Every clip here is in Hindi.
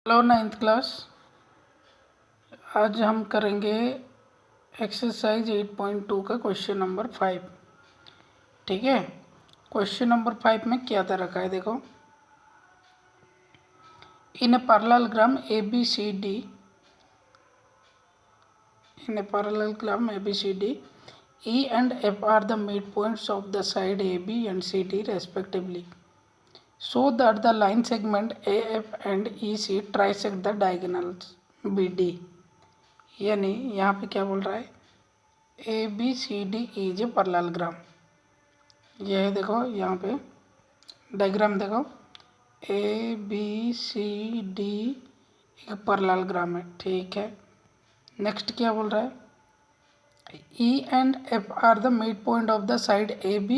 Hello ninth class. आज हम करेंगे एक्सरसाइज 8.2 का क्वेश्चन नंबर 5। ठीक है, क्वेश्चन नंबर 5 में क्या दे रखा है देखो। In a parallelogram ABCD, in a parallelogram ABCD, E and F are the midpoints of the side AB and CD respectively, so that the line segment AF and EC trisect the diagonals BD। यानी यहाँ पे क्या बोल रहा है, ABCD इज ए पैरेललोग्राम। यह है देखो, यहाँ पे डायग्राम देखो, ABCD एक पैरेललोग्राम है। ठीक है, नेक्स्ट क्या बोल रहा है, E and F are the mid point of the side AB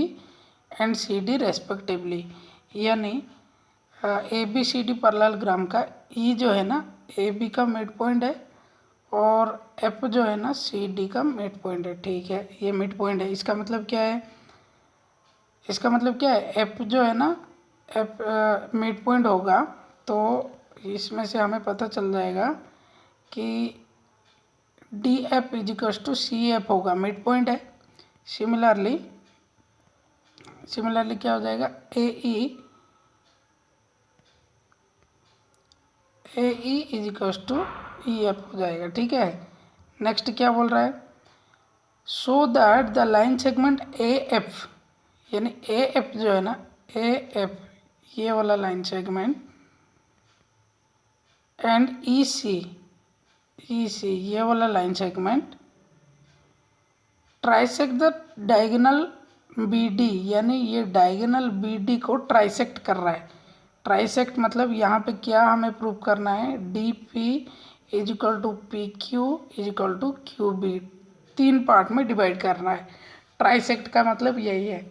and CD respectively. यानी ABCD पैरेललोग्राम का E जो है ना AB का मिड पॉइंट है और F जो है ना CD का मिड पॉइंट है। ठीक है, ये मिड पॉइंट है। इसका मतलब क्या है, इसका मतलब क्या है, F जो है ना F मिड पॉइंट होगा तो इसमें से हमें पता चल जाएगा कि DF इजिकल्स टू CF होगा, मिड पॉइंट है। सिमिलरली क्या हो जाएगा, AE इजिकल्स टू EF हो जाएगा। ठीक है, नेक्स्ट क्या बोल रहा है, so that the line segment AF, यानी AF जो है ना AF ये वाला लाइन सेगमेंट एंड EC ये वाला line segment trisect the diagonal BD, यानी ये डायगोनल BD को ट्राइसेक्ट कर रहा है। ट्राइसेक्ट मतलब यहाँ पे क्या हमें प्रूव करना है, DP equal to PQ equal to QB, 3 part में डिवाइड करना है। ट्राइसेक्ट का मतलब यही है,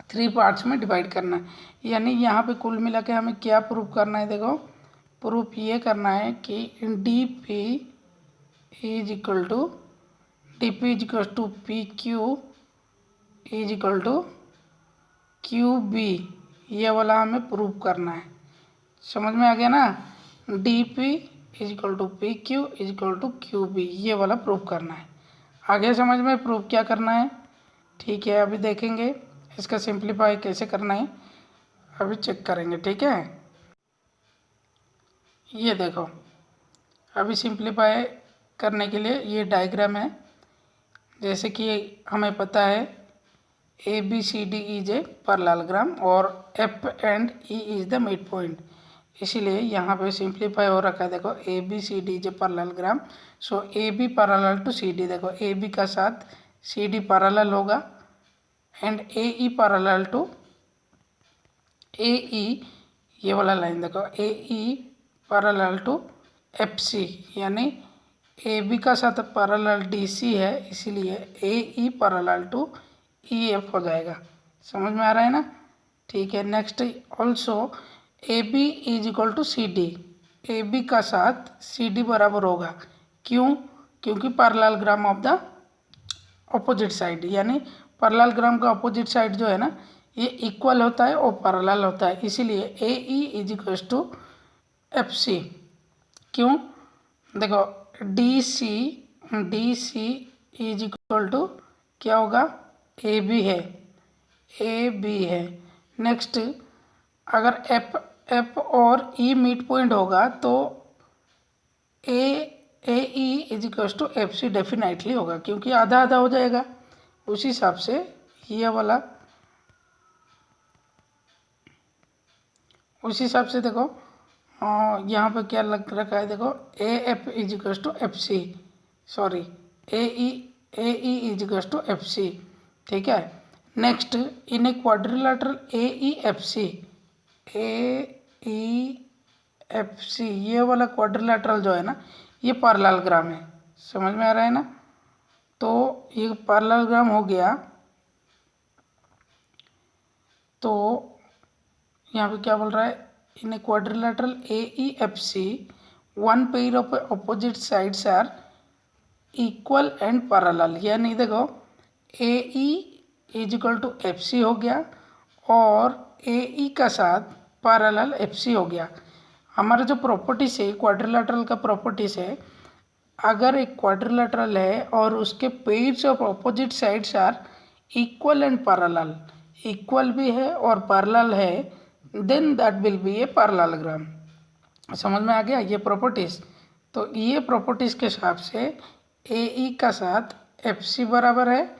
3 पार्ट्स में डिवाइड करना है। यानी यहाँ पे कुल मिला के हमें क्या प्रूव करना है, देखो प्रूफ ये करना है कि DP is equal to PQ is equal to QB, ये वाला हमें प्रूव करना है। समझ में आ गया ना, DP is equal to PQ is equal to QB, ये वाला प्रूव करना है। आगे समझ में प्रूव क्या करना है। ठीक है, अभी देखेंगे इसका सिंप्लीफाई कैसे करना है, अभी चेक करेंगे। ठीक है, ये देखो अभी सिंप्लीफाई करने के लिए ये डायग्राम है। जैसे कि हमें पता है ABCD इज ए पैरेललोग्राम और F and E is the mid point, इसीलिए यहाँ पे सिंप्लीफाई हो रखा है। देखो ABCD is a parallelogram, so AB parallel to CD, देखो AB का साथ CD पैरेलल होगा and AE parallel to AE, ये वाला लाइन देखो AE पैरेलल टू FC, यानी AB का साथ पैरेलल DC है, इसीलिए AE पैरेलल टू EF हो जाएगा। समझ में आ रहा है ना। ठीक है, next also AB is equal to CD, AB का साथ CD बराबर होगा। क्यों, क्योंकि parallelogram of the opposite side, यानी पैरेललोग्राम का अपोजिट साइड जो है ना ये इक्वल होता है और पैरेलल होता है, इसीलिए AE is equal to FC। क्यों, देखो DC इज इक्वल टू क्या होगा, AB है। नेक्स्ट अगर F और E मिड पॉइंट होगा तो AE is equal to FC definitely होगा, क्योंकि आधा आधा हो जाएगा। उस हिसाब से ये वाला, उस हिसाब से देखो यहाँ पे क्या लग रखा है, देखो AF is equal to FC, sorry AE is equal to FC। ठीक है, next in a quadrilateral AEFC, ये वाला क्वाड्रिलेटरल जो है ना ये पैरेललोग्राम है। समझ में आ रहा है ना, तो ये पैरेललोग्राम हो गया। तो यहाँ पे क्या बोल रहा है, in a quadrilateral AEFC one pair of opposite sides are equal and parallel, यानी देखो AE is equal to FC हो गया और AE का साथ पैरेलल FC हो गया। हमारा जो प्रॉपर्टीज है क्वाड्रिलेटरल का प्रॉपर्टीज है, अगर एक क्वाड्रिलेटरल है और उसके pairs of opposite sides are equal and parallel, equal भी है और पैरेलल है, then that will be a parallelogram. समझ में आ गया ये प्रॉपर्टीज। तो ये प्रॉपर्टीज के हिसाब से ए ई का साथ एफ सी बराबर है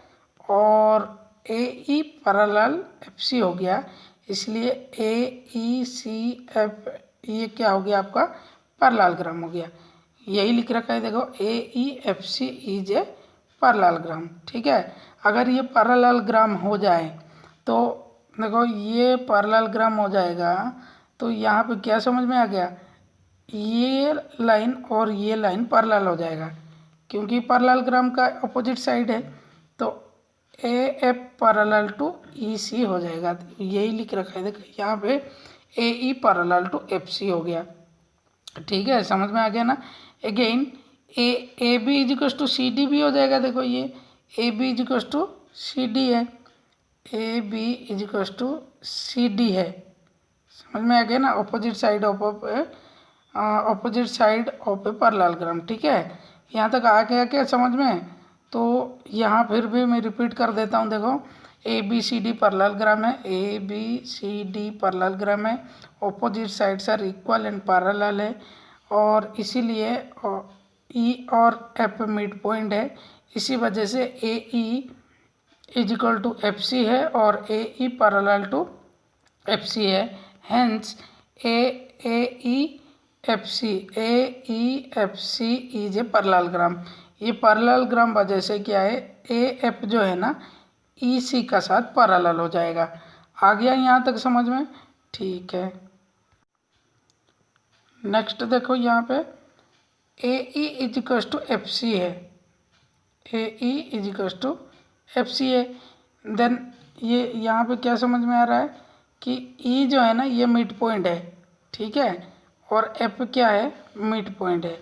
और A E parallel F C हो गया, इसलिए ए ई सी एफ ये क्या हो गया आपका पैरेललोग्राम हो गया। यही लिख रखा है देखो, A E F C is a parallelogram. ठीक है, अगर ये पैरेललोग्राम हो जाए तो देखो ये पैरेललोग्राम हो जाएगा, तो यहाँ पे क्या समझ में आ गया, ये लाइन और ये लाइन पैरेलल हो जाएगा क्योंकि पैरेललोग्राम का अपोजिट साइड है, तो A F parallel to E C हो जाएगा। यही लिख रखा है देखो यहाँ पे, A E parallel to F C हो गया। ठीक है, समझ में आ गया ना। Again A B equals to C D भी हो जाएगा। देखो ये A B equals to C D है, A B equals to C D है। समझ में आ गया ना, opposite side of a parallelogram. ठीक है, यहाँ तक आ गया क्या समझ में। तो यहाँ फिर भी मैं रिपीट कर देता हूँ। देखो A B C D parallelogram है, A B C D parallelogram है, opposite sides are equal and parallel है, और इसीलिए ई और एफ मिड पॉइंट है। इसी वजह से A E is equal to F C है और A E parallel to F C है। Hence A E F C, A E F C is a parallelogram. ये पैरेललोग्राम वजह से क्या है, ए एफ जो है ना ई सी का साथ पैरेलल हो जाएगा। आ गया यहाँ तक समझ में। ठीक है, नेक्स्ट देखो यहाँ पे A E is equal to F C है, A E is equal to F C है। देन ये यहाँ पे क्या समझ में आ रहा है कि ई जो है ना ये मिड पॉइंट है। ठीक है, और एफ क्या है, मिड पॉइंट है,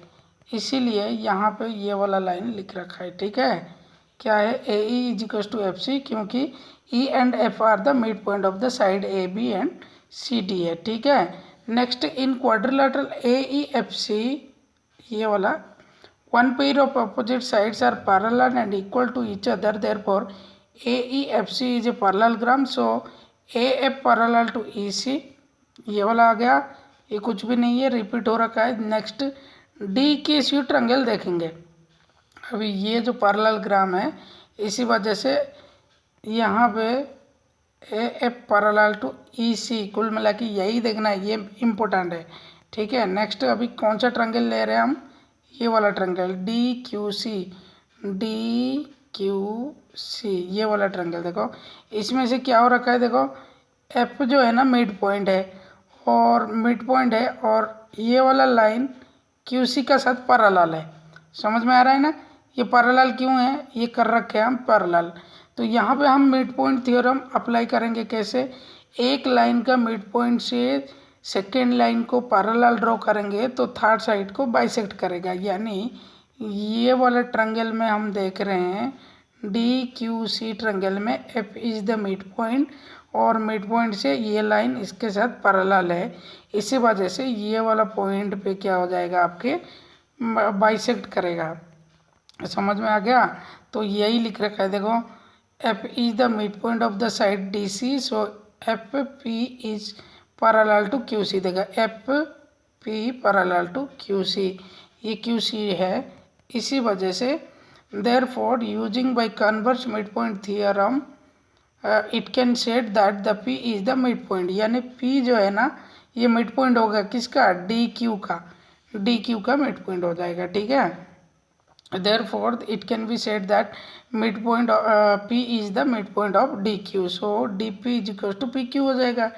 इसीलिए यहाँ पे ये वाला लाइन लिख रखा है। ठीक है, क्या है, A E is equal to F C, क्योंकि E and F are the mid point of the side A B and C D है। ठीक है, next in quadrilateral A E F C, ये वाला one pair of opposite sides are parallel and equal to each other, therefore AEFC is a parallelogram, so AF parallel to EC, ये वाला आ गया। ये कुछ भी नहीं है, रिपीट हो रखा है। नेक्स्ट डी के सी ट्रायंगल देखेंगे। अभी ये जो पैरेललोग्राम है, इसी वजह से यहाँ पे AF पैरेलल टू EC, कुल मिला के यही देखना है, ये इम्पोर्टेंट है। ठीक है, नेक्स्ट अभी कौन सा ट्रायंगल ले रहे हैं हम, ये वाला triangle D Q C, D Q C, ये वाला ट्रायंगल। देखो इसमें से क्या हो रखा है, देखो एफ जो है ना मिड पॉइंट है, और मिड पॉइंट है, और ये वाला लाइन क्यू सी का साथ पैरेलल है। समझ में आ रहा है ना, ये पैरेलल क्यों है, ये कर रखे हैं हम पैरेलल। तो यहाँ पे हम मिड पॉइंट थ्योरम अप्लाई करेंगे। कैसे, एक लाइन का मिड पॉइंट से सेकेंड लाइन को पैरेलल ड्रॉ करेंगे तो थर्ड साइड को बाइसेक्ट करेगा। यानी ये वाले ट्रायंगल में हम देख रहे हैं डी क्यू सी ट्रायंगल में F is the mid point, और मिड पॉइंट से ये लाइन इसके साथ पैरेलल है, इसी वजह से ये वाला पॉइंट पे क्या हो जाएगा, आपके बाइसेक्ट करेगा। समझ में आ गया। तो यही लिख रखा है, देखो F is the mid point of the side D C, so F P is parallel to Q C. देखा, F P parallel to Q C, ये क्यू सी है, इसी वजह से therefore using by converse mid point theorem it can said that the P is the mid point. यानी पी जो है ना ये मिड पॉइंट होगा किसका, डी क्यू का, डी क्यू का मिड पॉइंट हो जाएगा। ठीक है, therefore it can be said that mid point P is the mid point of D Q, so D P is equal to P Q हो जाएगा,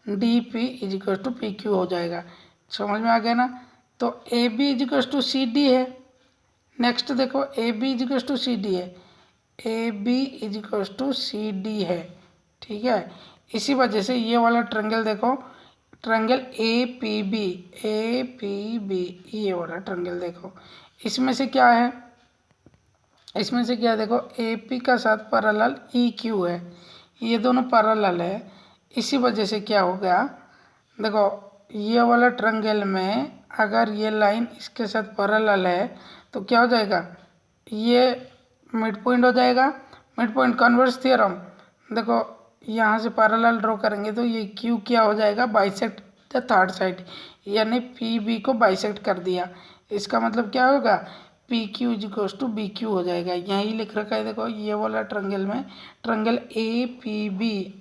D P is equal to P Q हो जाएगा। समझ में आ गया ना। तो A B is equal to C D है। नेक्स्ट देखो A B is equal to C D है, A B is equal to C D है। ठीक है, इसी वजह से ये वाला ट्रायंगल देखो, triangle A P B, A P B, ये वाला ट्रायंगल देखो, इसमें से क्या है, इसमें से क्या देखो, ए पी का साथ पैरेलल ई क्यू है, ये दोनों पैरेलल है। इसी वजह से क्या हो गया, देखो ये वाला ट्रायंगल में अगर ये लाइन इसके साथ पैरेलल है तो क्या हो जाएगा, ये मिड पॉइंट हो जाएगा। मिड पॉइंट कन्वर्स थ्योरम, देखो यहाँ से पैरेलल ड्रॉ करेंगे तो ये क्यू क्या हो जाएगा, बाइसेक्ट द थर्ड साइड, यानी पी बी को बाइसेक्ट कर दिया। इसका मतलब क्या होगा, P Q equals to B Q हो जाएगा। यहीं लिख रखा है, देखो ये वाला ट्रायंगल में, ट्रायंगल ए पी बी,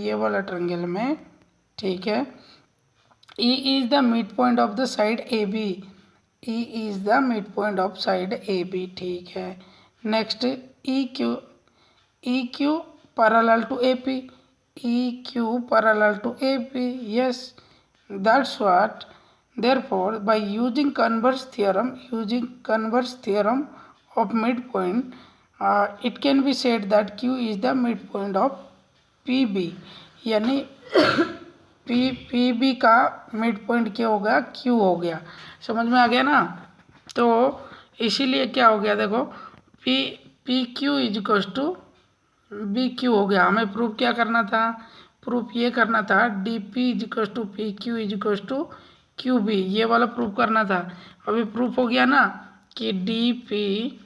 ये वाला ट्रायंगल में, ठीक है। E is the mid point of the side A B, E is the mid point of side A B, ठीक है। Next E Q parallel to A P, E Q parallel to A P, yes, that's what, therefore by using converse theorem of midpoint, it can be said that q is the midpoint of pb, यानी पी बी का मिड पॉइंट क्या होगा, क्यू हो गया। समझ में आ गया ना। तो इसीलिए क्या हो गया, देखो P Q equals to B Q हो गया। हमें प्रूफ क्या करना था, प्रूफ ये करना था D P equals to P Q equals to Q B, ये वाला प्रूफ करना था। अभी प्रूफ हो गया ना कि D P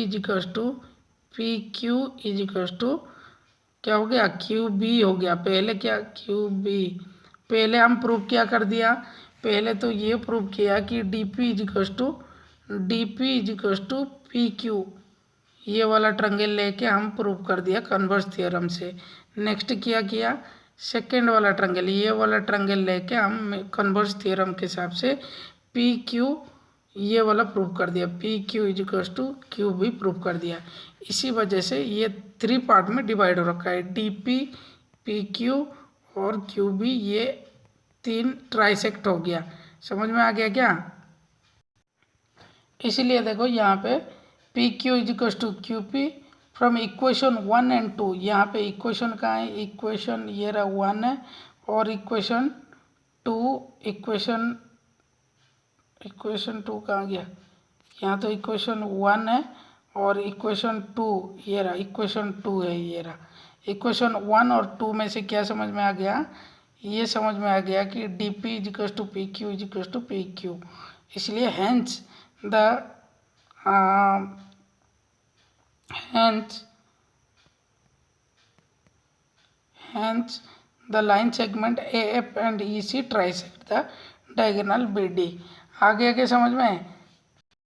equals to P Q equals to क्या हो गया, क्यू बी हो गया। पहले क्या, क्यू बी, पहले हम प्रूफ क्या कर दिया, पहले तो ये प्रूफ किया कि D P equals to P Q, ये वाला ट्रायंगल लेके हम प्रूव कर दिया कन्वर्स थ्योरम से। नेक्स्ट क्या किया, सेकेंड वाला ट्रायंगल, ये वाला ट्रायंगल लेके हम कन्वर्स थ्योरम के हिसाब से पी क्यू ये वाला प्रूव कर दिया, P Q equals to Q भी प्रूव कर दिया। इसी वजह से ये 3 पार्ट में डिवाइड हो रखा है, डी पी, पी क्यू और क्यू बी, ये 3 ट्राइसेक्ट हो गया। समझ में आ गया क्या। इसीलिए देखो यहाँ पे P Q equals to Q P from equation 1 and 2, यहाँ पे इक्वेशन कहाँ है, इक्वेशन ये रहा 1 है, और इक्वेशन 2 कहाँ गया, यहाँ तो इक्वेशन 1 है और इक्वेशन 2 ये रहा, इक्वेशन 2 है, ये रहा। इक्वेशन 1 और 2 में से क्या समझ में आ गया, ये समझ में आ गया कि D P equals to P Q equals to P Q. इसलिए hence the line segment AF and EC trisect the diagonal BD। आगे समझ में